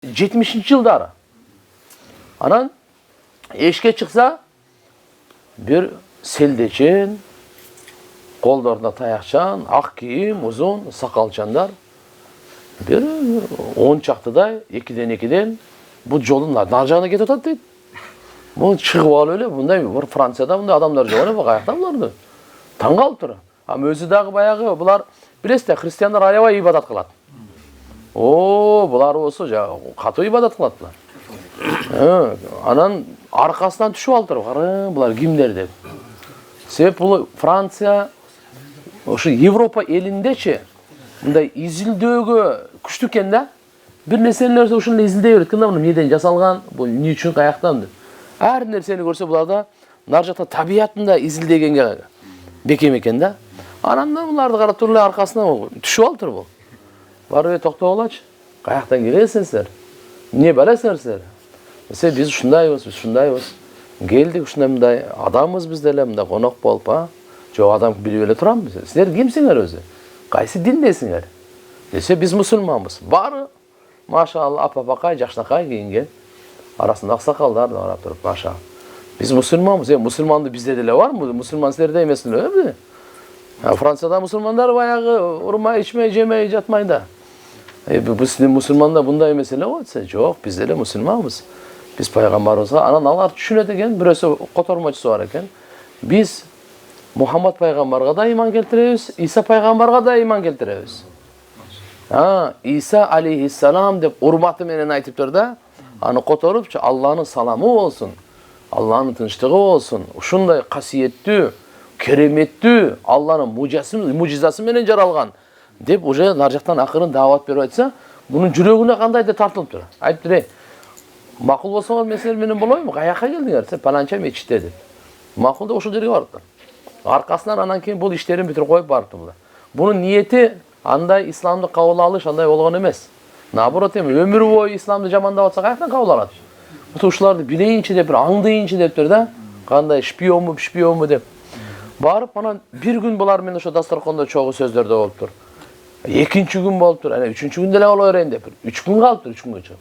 70-жылдары. Анан эшке чыкса, bir селдечен, колдорунда таякчан, ак кийим, узун, сакалчандар. Bir 10 чактыдай, экиден бул жолдун нар жагына кетип атат дейт. Бул чыгып алып эле, мындай bir Францияда мындай адамдар жок эле, каякта буларды. Таң калып тур. Өзү дагы баягы булар билесиз, христиандар аябай ибадат кылат. Булар болсо катуу ибадат кылат. Анан аркасынан түшүп алыптыр. Кара, булар кимдер деп. Себеп бул Франция ошо Европа элиндечи мындай изилдөөгө күчтүү экен да. Бир нерселерди ушуну изилдей берет. Кандай муну эмнеден жасалган, бул эмне үчүн, каяктан деп. Ар нерсени көрсө буларда нар жакта табиятында изилдегенге бекем экен да. Анан буларды карап туруп эле аркасынан түшүп алыптыр бул. Барып токтоп алачы. Каяктан келесиңер? Эмне барасыңар? Биз ушундайбыз. Келдик ушундай адамбыз биз деле, мындай конок болуп, жок адам билип эле турамбыз. Силер кимсиңер өзү? Кайсы диндесиңер? Десе биз мусулманбыз. Бары машалла апа-апакай, жакшынакай кийинген. Арасында аксакалдар карап туруп, машалла. Биз мусулманбыз. Мусулманды бизде деле барбы? Мусулман силерде эмес эле. Францияда мусулмандар баягы урмай, ичмей, жемей жатмай да. Биз мусулманда мындай эмес эле го десе, жок, биз деле мусулманбыз. Биз пайгамбарыбызга, анан алар түшүнөт экен, бирөөсү котормочусу бар экен. Биз Мухаммад пайгамбарга да иман келтиребиз, Иса пайгамбарга да иман келтиребиз. Иса алейхиссалам деп урматы менен айтыптыр да, аны которупчу Алланын саламы болсун, Алланын тынчтыгы болсун, ушундай касиеттүү, кереметтүү Алланын мужизасы менен жаралган деп уже нар жактан акырын даават берип айтса, мунун жүрөгүнө кандайдыр тартылып тур. Айтыптыр, макул болсоңор мен силер менен болоюмбу? Каяка келдиңер? Сен паланча мечитте деп. Макул да ошол жерге барыптыр. Аркасынан анан кийин бул иштерин бүтүрүп коюп барыптыр. Бунун ниети андай исламды кабыл алыш андай болгон эмес. Наоборот, өмүр бою исламды жамандап атса каяктан кабыл алат? Ушуларды билейинчи деп, аңдыйынчы дептир да, кандай шпионму деп. Барып анан бир күн булар менен ошо дасторкондо чогуу сөздөрдө болуптур. Экинчи күн болуптур, анан үчүнчү күн деле боло берейин деп. 3 күн калыптыр, 3 күнгө чыгып.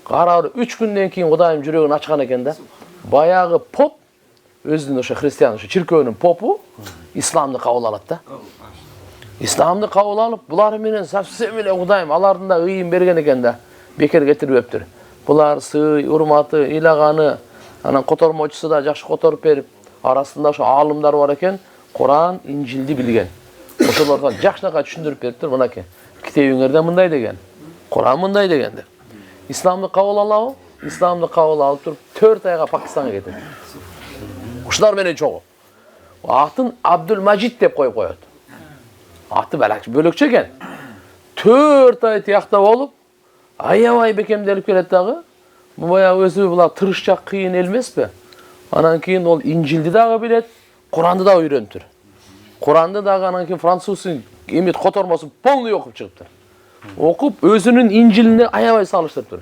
Карабыр 3 күндөн кийин Кудайым жүрөгүн ачкан экен да. Баягы поп өзүнүн ошо христиан, ошо чиркөөнүн попу исламды кабыл алат да. Исламды кабыл алып, булар менен совсем эле Кудайым алардын да ыйын берген экен да. Бекер кетирбептир. Булар сый, урматы, ыйлаганы, анан котормочусу да жакшы которуп берип, арасында ошо аалымдар бар экен, Куран, Инжилди билген. Ошолордон жакшынакай түшүндүрүп бериптир, мынакей. Китебиңерде мындай деген, Куран мындай деген деп. Исламды кабыл алабы? Исламды кабыл алып туруп 4 айга Пакистанга кетет. Ушулар менен чогуу. Атын Абдул-Мажид деп коюп коет. Аты бөлөкчө экен. 4 ай тиякта болуп, аябай бекемделип келет дагы. Баягы өзү булар тырышчак кыйын эл эмеспи? Анан кийин ол Инжилди дагы билет, Куранды да үйрөнүптүр. Куранды дагы анан кийин француздун эмет котормосун полный окуп чыгыптыр. Окуп, өзүнүн Инжилине аябай салыштырыптыр.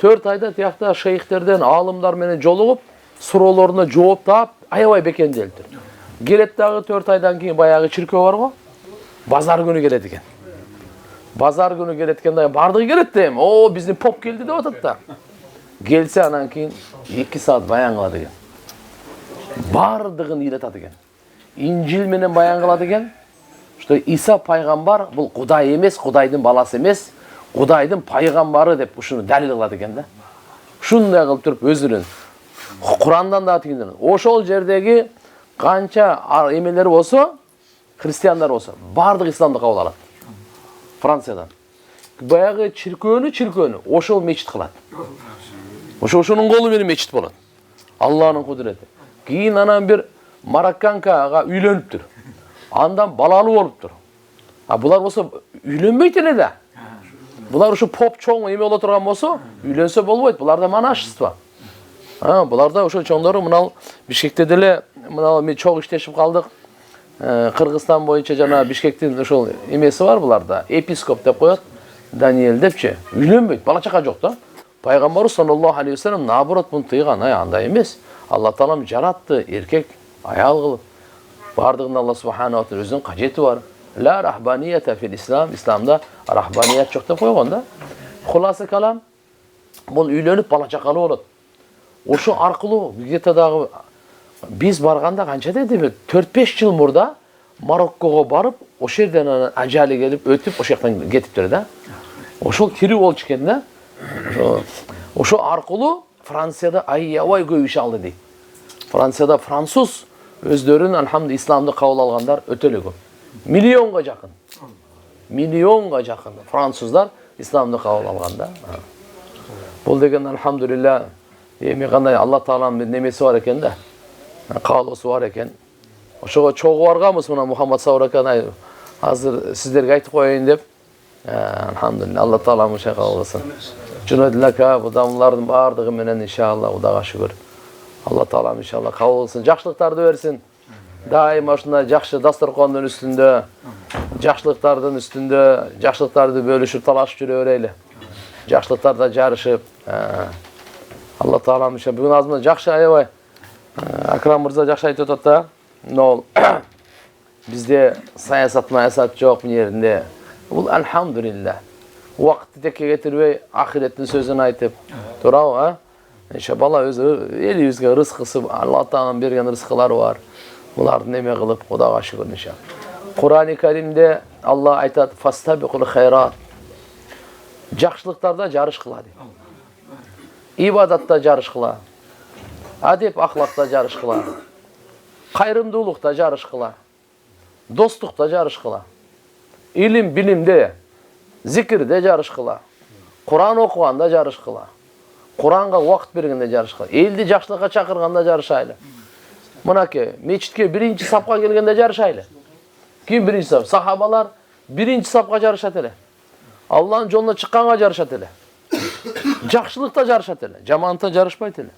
4 айда тиякта шейхтерден, аалымдар менен жолугуп, суроолоруна жооп таап, аябай бекемделиптир. Келет дагы 4 айдан кийин баягы чиркөө бар го, базар күнү келет экен. Базар күнү келет экен да, бардыгы келет дейм. Биздин поп келди деп атат да. Келсе анан кийин 2 саат баян кылат экен. Бардыгын ыйлатат экен. Инжил менен баян кылат экен. Что Иса пайгамбар бул Кудай эмес, Кудайдын баласы эмес, Кудайдын пайгамбары деп ушуну далил кылат экен да. Ушундай кылып туруп өзүнүн Курандан да тигинден. Ошол жердеги канча эмелер болсо, христиандар болсо, бардык исламды кабыл алат. Франциядан. Баягы чиркөөнү ошол мечит кылат. Ошонун колу менен мечит болот. Алланын кудурети. Кийин анан бир марокканкага үйлөнүптүр. Андан балалуу болуптур. Булар болсо үйлөнбөйт эле да. Булар ушу поп чоң эме боло турган болсо, үйлөнсө болбойт. Буларда монашество. Буларда ошо чоңдору мынал Бишкекте деле мынал мен чоң иштешип калдык. Кыргызстан боюнча жана Бишкектин ошол эмеси бар буларда. Епископ деп коет. Даниэль депчи. Үйлөнбөйт, бала чака жок да. Пайгамбарыбыз саллаллаху алейхи ва саллям наоборот муну тыйган, андай эмес. Алла таалам жаратты, эркек, аял кылып. Бардыгында Алла субхана ва таала өзүнүн кажети бар. Ла рахбанията фил ислам, исламда рахбаният жок деп койгон да. Хуласы калам, Бул үйлөнүп бала чакалуу болот. Ошо аркылуу где-то дагы биз барганда канча деди 4-5 жыл мурда Мароккого барып, ошол жерден ажалы келип өтүп, ошол жактан кетиптир да. Ошол тирүү болчу экен да. Ошо аркылуу Францияда аябай көп иш алды дейт. Францияда француз өздөрүн алхамдулилlah исламды кабыл алгандар өтө эле көп. Миллионго жакын. Миллионго жакын француздар исламды кабыл алганда. Бул деген алхамдулилlah эми кандай Алла Тааланын немеси бар экен да. Каалоосу бар экен. Ошого чогуу барганбыз мына Мухаммад Сауракан азыр сиздерге айтып коеюн деп. Алхамдулилlah Алла Таала муша кабыл кылсын. Жунадилака бу дамлардын бардыгы менен иншалла Кудайга шүгүр. Алла Таала иншалла кабыл кылсын, жакшылыктарды берсин. Дайыма ушундай жакшы дасторкондун үстүндө, жакшылыктардын үстүндө, жакшылыктарды бөлүшүп талашып жүрө берели. Жакшылыктарда жарышып, Алла Таала муша бүгүн азмын жакшы аябай. Акрам мырза жакшы айтып атат да. Нол бизде саясат жок бу жеринде. Бул алхамдулилlah. Убакытты текке кетирбей, ахиреттин сөзүн айтып, туурабы, а? Бала өзү элибизге рызкысы, Алла Тааланын берген рызкылары бар. Буларды неме кылып, Кудайга шүгүр иншалла. Кур'ан-ы Каримде Алла айтат: "Фастабикул хайрат." Жакшылыктарда жарыш кыла дейт. Ибадатта жарыш кыла. Адеп ахлакта жарыш кыла. Кайрымдуулукта жарыш кыла. Достукта жарыш кыла. Илим билимде, зикирде жарыш кыла. Кур'ан окуганда жарыш кыла. Кур'анга убакыт бергенде жарыш кыла. Элди жакшылыкка чакырганда жарышайлы. Мынакей, мечитке биринчи сапка келгенде жарышайлы. Ким биринчи сап? Сахабалар биринчи сапка жарышат эле. Алланын жолуна чыкканга жарышат эле. Жакшылыкта жарышат эле. Жаманатта жарышпайт эле.